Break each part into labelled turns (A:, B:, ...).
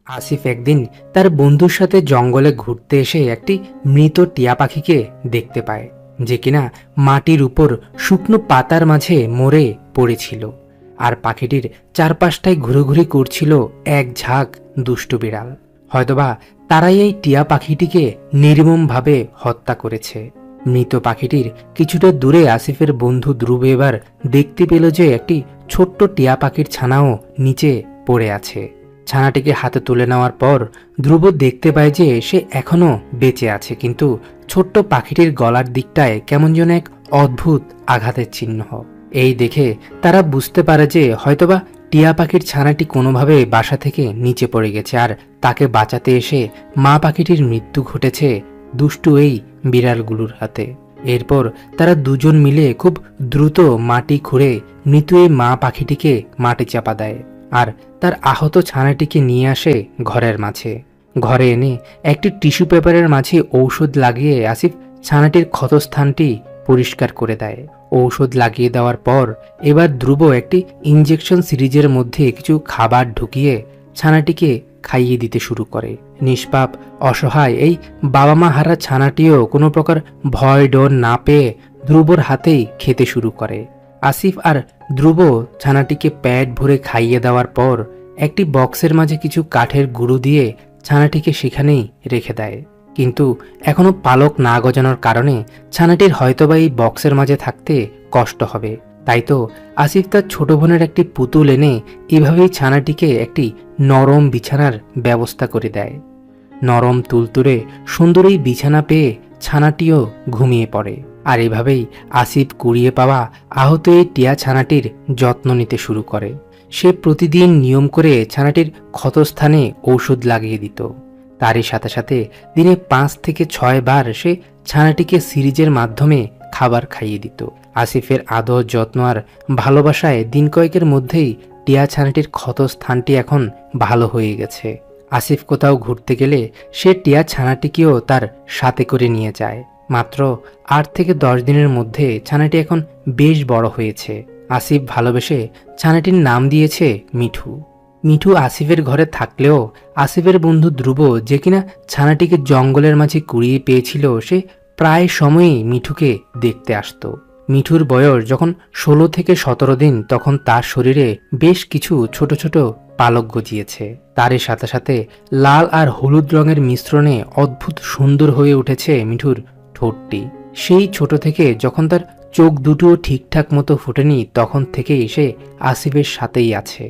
A: আসিফ একদিন তার বন্ধুর সাথে জঙ্গলে ঘুরতে এসে একটি মৃত টিয়া পাখিকে দেখতে পায়, যে কিনা মাটির উপর শুকনো পাতার মাঝে মরে পড়েছিল। আর পাখিটির চারপাশটায় ঘুরোঘুরি করছিল এক ঝাঁক দুষ্ট বিড়াল। হয়তোবা তারাই এই টিয়া পাখিটিকে নির্মমভাবে হত্যা করেছে। মৃত পাখিটির কিছুটা দূরে আসিফের বন্ধু ধ্রুব এবার দেখতে পেল যে একটি ছোট্ট টিয়া পাখির ছানাও নিচে পড়ে আছে। ছানাটিকে হাতে তুলে নেওয়ার পর ধ্রুব দেখতে পায় যে সে এখনো বেঁচে আছে, কিন্তু ছোট্ট পাখিটির গলার দিকটায় কেমন যেন এক অদ্ভুত আঘাতের চিহ্ন। এই দেখে তারা বুঝতে পারে যে হয়তোবা টিয়া পাখির ছানাটি কোনোভাবে বাসা থেকে নিচে পড়ে গেছে, আর তাকে বাঁচাতে এসে মা পাখিটির মৃত্যু ঘটেছে দুষ্টু এই বিড়ালগুলোর হাতে। এরপর তারা দুজন মিলে খুব দ্রুত মাটি খুঁড়ে মৃত এই মা পাখিটিকে মাটি চাপা দেয়, আর তার আহত ছানাটিকে নিয়ে আসে ঘরের মাঝে। ঘরে এনে একটি টিস্যু পেপারের মাঝে ঔষধ লাগিয়ে আসিফ ছানাটির ক্ষতস্থানটি পরিষ্কার করে দেয়। ঔষধ লাগিয়ে দেওয়ার পর এবার ধ্রুব একটি ইঞ্জেকশন সিরিজের মধ্যে কিছু খাবার ঢুকিয়ে ছানাটিকে খাইয়ে দিতে শুরু করে। নিষ্পাপ অসহায় এই বাবা মা হারা ছানাটিও কোনো প্রকার ভয় ডর না পেয়ে ধ্রুবর হাতেই খেতে শুরু করে। আসিফ আর ধ্রুব ছানাটিকে পেট ভরে খাইয়ে দেওয়ার পর একটি বক্সের মাঝে কিছু কাঠের গুঁড়ো দিয়ে ছানাটিকে সেখানেই রেখে দেয়। কিন্তু এখনো পালক না গজানোর কারণে ছানাটির হয়তোবা এই বক্সের মাঝে থাকতে কষ্ট হবে। তাই তো আসিফ তার ছোট বোনের একটি পুতুল এনে এভাবেই ছানাটিকে একটি নরম বিছানার ব্যবস্থা করে দেয়। নরম তুলতুলে সুন্দর এই বিছানা পেয়ে ছানাটিও ঘুমিয়ে পড়ে। আর এভাবেই আসিফ কুড়িয়ে পাওয়া আহত এই টিয়া ছানাটির যত্ন নিতে শুরু করে। সে প্রতিদিন নিয়ম করে ছানাটির ক্ষতস্থানে ঔষধ লাগিয়ে দিত। তারই সাথে সাথে দিনে 5 থেকে 6 বার সে ছানাটিকে সিরিজের মাধ্যমে খাবার খাইয়ে দিত। আসিফের আদর যত্ন আর ভালোবাসায় দিন কয়েকের মধ্যেই টিয়া ছানাটির ক্ষতস্থানটি এখন ভালো হয়ে গেছে। আসিফ কোথাও ঘুরতে গেলে সে টিয়া ছানাটিকেও তার সাথে করে নিয়ে যায়। মাত্র 8 থেকে 10 দিনের মধ্যে ছানাটি এখন বেশ বড় হয়েছে। আসিফ ভালোবেসে ছানাটির নাম দিয়েছে মিঠু। মিঠু আসিফের ঘরে থাকলেও আসিফের বন্ধু ধ্রুব, যে কিনা ছানাটিকে জঙ্গলের মাঝে কুড়িয়ে পেয়েছিল, সে প্রায় সময়ই মিঠুকে দেখতে আসত। মিঠুর বয়স যখন 16 থেকে 17 দিন, তখন তার শরীরে বেশ কিছু ছোট ছোট পালক গজিয়েছে। তারই সাথে সাথে লাল আর হলুদ রঙের মিশ্রণে অদ্ভুত সুন্দর হয়ে উঠেছে মিঠুর ঠোঁটটি। সেই ছোট থেকে যখন তার চোখ দুটো ঠিকঠাক মতো ফুটেনি, তখন থেকেই সে আসিফের সাথেই আছে।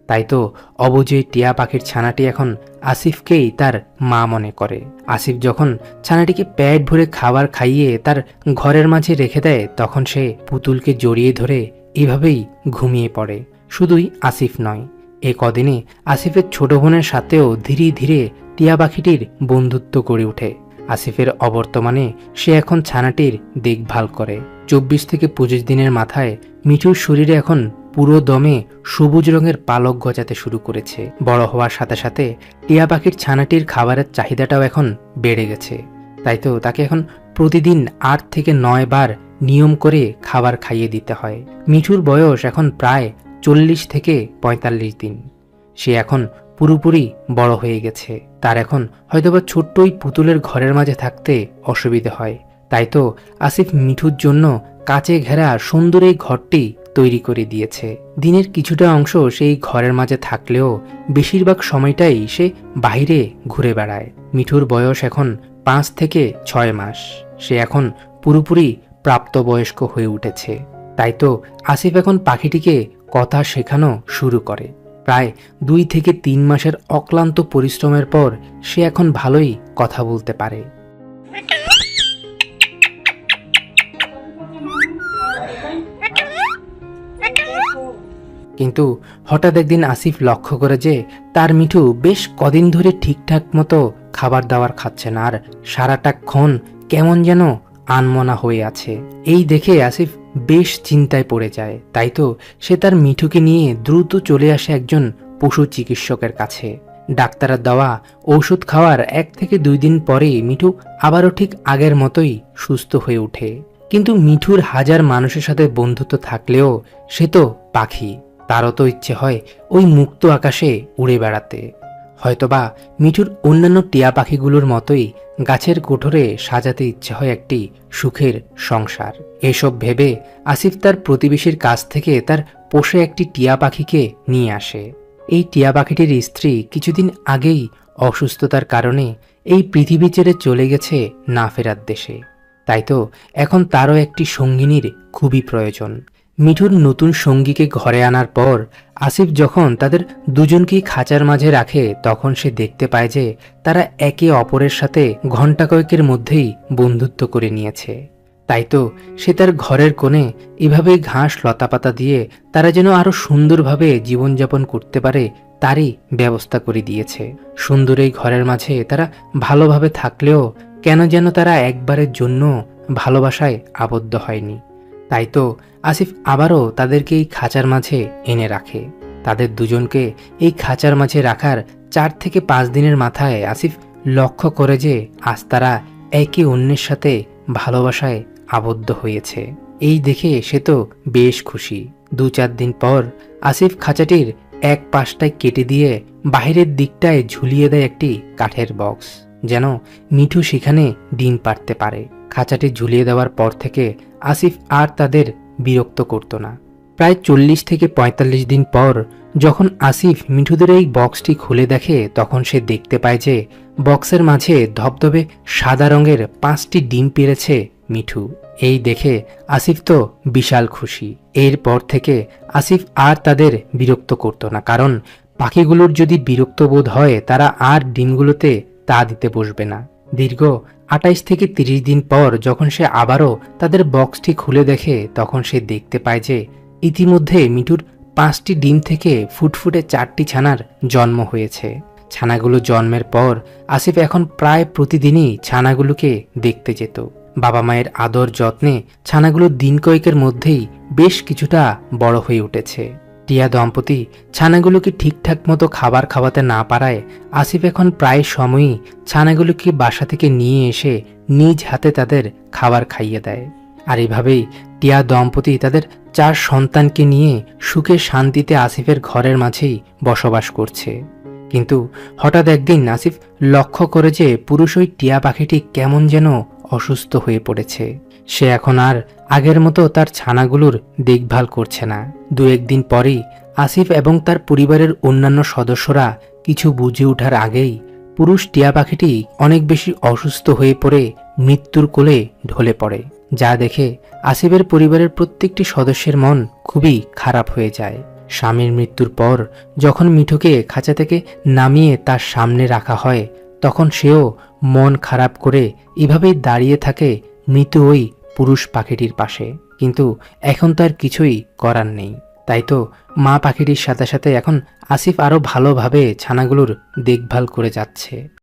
A: তাই তো অবুঝে টিয়া পাখির ছানাটি এখন আসিফকেই তার মা মনে করে। আসিফ যখন ছানাটিকে পেট ভরে খাবার খাইয়ে তার ঘরের মাঝে রেখে দেয়, তখন সে পুতুলকে জড়িয়ে ধরে এভাবেই ঘুমিয়ে পড়ে। শুধুই আসিফ নয়, এ কদিনে আসিফের ছোট বোনের সাথেও ধীরে ধীরে টিয়া পাখিটির বন্ধুত্ব গড়ে ওঠে। আসিফের অবর্তমানে সে এখন ছানাটির দেখভাল করে। 24 থেকে 25 দিনের মাথায় মিঠুর শরীরে এখন পুরো দমে সবুজ রঙের পালক গজাতে শুরু করেছে। বড় হওয়ার সাথে সাথে টিয়া পাখির ছানাটির খাবারের চাহিদাটাও এখন বেড়ে গেছে। তাই তো তাকে এখন প্রতিদিন 8 থেকে 9 বার নিয়ম করে খাবার খাইয়ে দিতে হয়। মিঠুর বয়স এখন প্রায় 40 থেকে 45 দিন। সে এখন পুরোপুরি বড় হয়ে গেছে। তার এখন হয়তোবা ছোট্ট ওই পুতুলের ঘরের মাঝে থাকতে অসুবিধে হয়। তাই তো আসিফ মিঠুর জন্য কাচে ঘেরা সুন্দর এই ঘরটি তৈরি করে দিয়েছে। দিনের কিছুটা অংশ সেই ঘরের মাঝে থাকলেও বেশিরভাগ সময়টাই সে বাইরে ঘুরে বেড়ায়। মিঠুর বয়স এখন 5 থেকে 6 মাস। সে এখন পুরোপুরি প্রাপ্তবয়স্ক হয়ে উঠেছে। তাই তো আসিফ এখন পাখিটিকে কথা শেখানো শুরু করে। প্রায় 2 থেকে 3 মাসের অক্লান্ত পরিশ্রমের পর সে এখন ভালোই কথা বলতে পারে। কিন্তু হঠাৎ একদিন আসিফ লক্ষ্য করে যে তার মিঠু বেশ কদিন ধরে ঠিকঠাক মতো খাবার দাবার খাচ্ছে না, আর সারাটাক্ষণ কেমন যেন আনমনা হয়ে আছে। এই দেখে আসিফ বেশ চিন্তায় পড়ে যায়। তাই তো সে তার মিঠুকে নিয়ে দ্রুত চলে আসে একজন পশু চিকিৎসকের কাছে। ডাক্তারের দেওয়া ঔষধ খাওয়ার 1 থেকে 2 দিন পরেই মিঠু আবারও ঠিক আগের মতোই সুস্থ হয়ে ওঠে। কিন্তু মিঠুর হাজার মানুষের সাথে বন্ধুত্ব থাকলেও সে তো পাখি, তারও তো ইচ্ছে হয় ওই মুক্ত আকাশে উড়ে বেড়াতে। হয়তোবা মিঠুর অন্যান্য টিয়া পাখিগুলোর মতোই গাছের কোঠরে সাজাতে ইচ্ছে হয় একটি সুখের সংসার। এসব ভেবে আসিফ তার প্রতিবেশীর কাছ থেকে তার পোষে একটি টিয়া পাখিকে নিয়ে আসে। এই টিয়া পাখিটির স্ত্রী কিছুদিন আগেই অসুস্থতার কারণে এই পৃথিবী ছেড়ে চলে গেছে না ফেরার দেশে। তাই তো এখন তারও একটি সঙ্গিনীর খুবই প্রয়োজন। মিঠুর নতুন সঙ্গীকে ঘরে আনার পর আসিফ যখন তাদের দুজনকেই খাঁচার মাঝে রাখে, তখন সে দেখতে পায় যে তারা একে অপরের সাথে ঘণ্টা কয়েকের মধ্যেই বন্ধুত্ব করে নিয়েছে। তাই তো সে তার ঘরের কোণে এভাবেই ঘাস লতাপাতা দিয়ে তারা যেন আরো সুন্দরভাবে জীবনযাপন করতে পারে তারই ব্যবস্থা করে দিয়েছে। সুন্দর এই ঘরের মাঝে তারা ভালোভাবে থাকলেও কেন যেন তারা একবারের জন্য ভালোবাসায় আবদ্ধ হয়নি। তাই তো আসিফ আবারও তাদেরকে এই খাঁচার মাঝে এনে রাখে। তাদের দুজনকে এই খাঁচার মাঝে রাখার 4 থেকে 5 দিনের মাথায় আসিফ লক্ষ্য করে যে আজ তারা একে অন্যের সাথে ভালোবাসায় আবদ্ধ হয়েছে। এই দেখে সে তো বেশ খুশি। 2-4 দিন পর আসিফ খাঁচাটির এক পাশটায় কেটে দিয়ে বাহিরের দিকটায় ঝুলিয়ে দেয় একটি কাঠের বক্স, যেন মিঠু সেখানে ডিম পাড়তে পারে। খাঁচাটি ঝুলিয়ে দেওয়ার পর থেকে আসিফ আর তাদের বিরক্ত করত না। প্রায় 40 থেকে 45 দিন পর যখন আসিফ মিঠুদের এই বক্সটি খুলে দেখে, তখন সে দেখতে পায় যে বক্সের মাঝে ধবধবে সাদা রঙের 5টি ডিম পেড়েছে মিঠু। এই দেখে আসিফ তো বিশাল খুশি। এরপর থেকে আসিফ আর তাদের বিরক্ত করত না, কারণ পাখিগুলোর যদি বিরক্ত বোধ হয় তারা আর ডিমগুলোতে তা দিতে বসবে না। দীর্ঘ 28 থেকে 30 দিন পর যখন সে আবারও তাদের বক্সটি খুলে দেখে, তখন সে দেখতে পায় যে ইতিমধ্যে মিঠুর 5টি ডিম থেকে ফুটফুটে 4টি ছানার জন্ম হয়েছে। ছানাগুলো জন্মের পর আসিফ এখন প্রায় প্রতিদিনই ছানাগুলোকে দেখতে যেত। বাবা মায়ের আদর যত্নে ছানাগুলো দিন কয়েকের মধ্যেই বেশ কিছুটা বড় হয়ে উঠেছে। টিয়া দম্পতি ছানাগুলোকে ঠিকঠাক মতো খাবার খাওয়াতে না পারায় আসিফ এখন প্রায় সময়ই ছানাগুলোকে বাসা থেকে নিয়ে এসে নিজ হাতে তাদের খাবার খাইয়ে দেয়। আর এভাবেই টিয়া দম্পতি তাদের 4 সন্তানকে নিয়ে সুখে শান্তিতে আসিফের ঘরের মাঝেই বসবাস করছে। কিন্তু হঠাৎ একদিন আসিফ লক্ষ্য করে যে পুরুষ ওই টিয়া পাখিটি কেমন যেন অসুস্থ হয়ে পড়েছে। সে এখন আর আগের মতো তার ছানাগুলোর দেখভাল করছে না। 2-1 দিন পরেই আসিফ এবং তার পরিবারের অন্যান্য সদস্যরা কিছু বুঝে ওঠার আগেই পুরুষ টিয়া পাখিটি অনেক বেশি অসুস্থ হয়ে পড়ে মৃত্যুর কোলে ঢলে পড়ে। যা দেখে আসিফের পরিবারের প্রত্যেকটি সদস্যের মন খুবই খারাপ হয়ে যায়। স্বামীর মৃত্যুর পর যখন মিঠুকে খাঁচা থেকে নামিয়ে তার সামনে রাখা হয়, তখন সেও মন খারাপ করে এভাবেই দাঁড়িয়ে থাকে মৃত ওই পুরুষ পাখিটির পাশে। কিন্তু এখন তার কিছুই করার নেই। তাই তো মা পাখিটির সাথে সাথে এখন আসিফ আরও ভালোভাবে ছানাগুলোর দেখভাল করে যাচ্ছে।